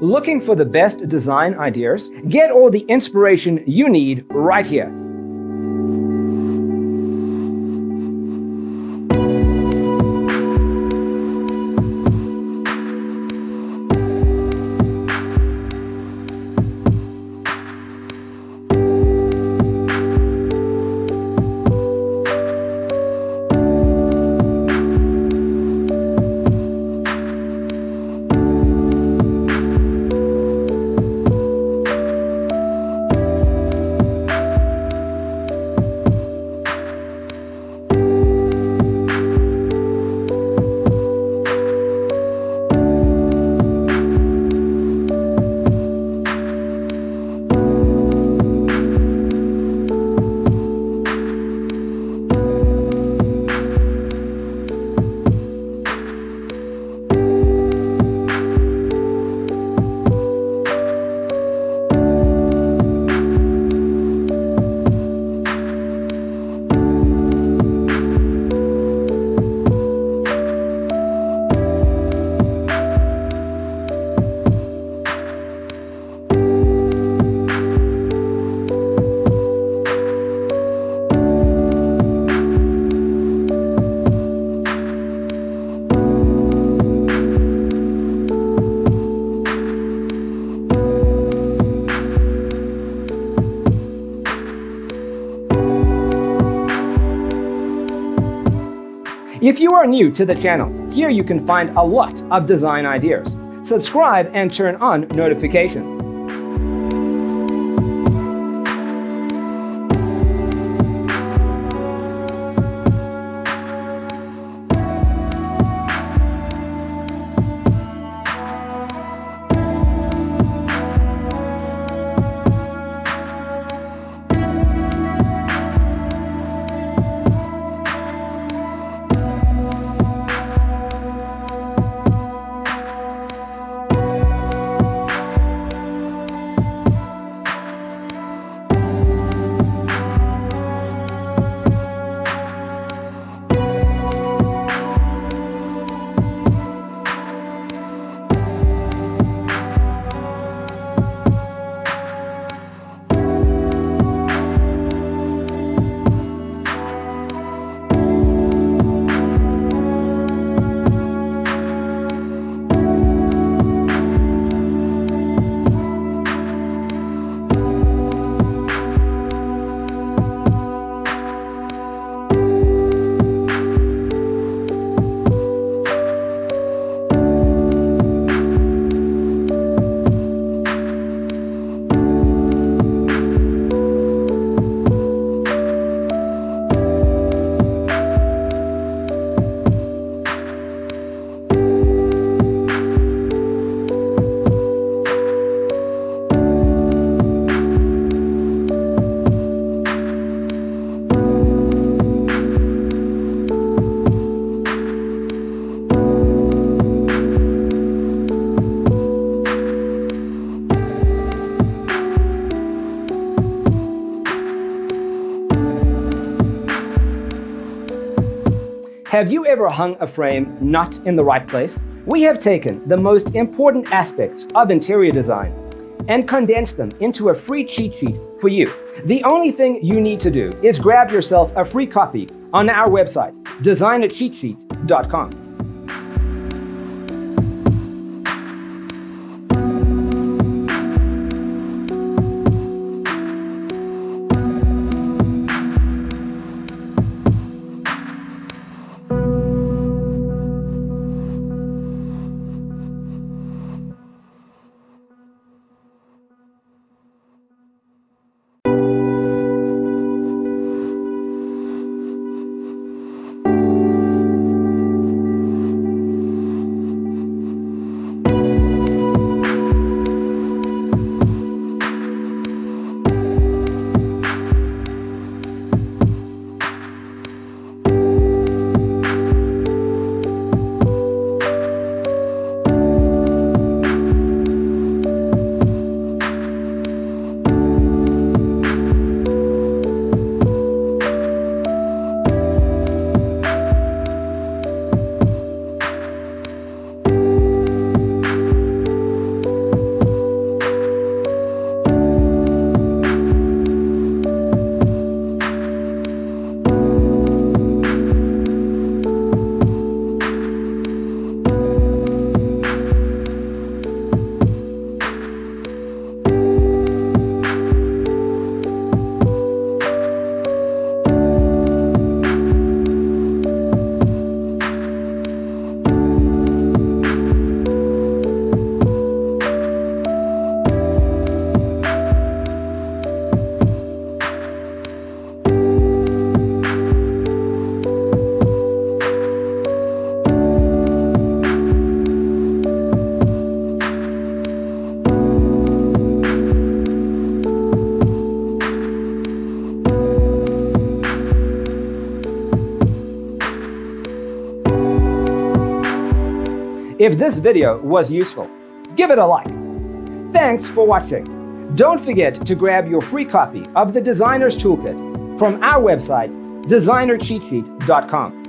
Looking for the best design ideas? Get all the inspiration you need right here. If you are new to the channel, here you can find a lot of design ideas. Subscribe and turn on notifications. Have you ever hung a frame not in the right place? We have taken the most important aspects of interior design and condensed them into a free cheat sheet for you. The only thing you need to do is grab yourself a free copy on our website, designercheatsheet.com. If this video was useful, give it a like. Thanks for watching. Don't forget to grab your free copy of the Designer's Toolkit from our website, designercheatsheet.com.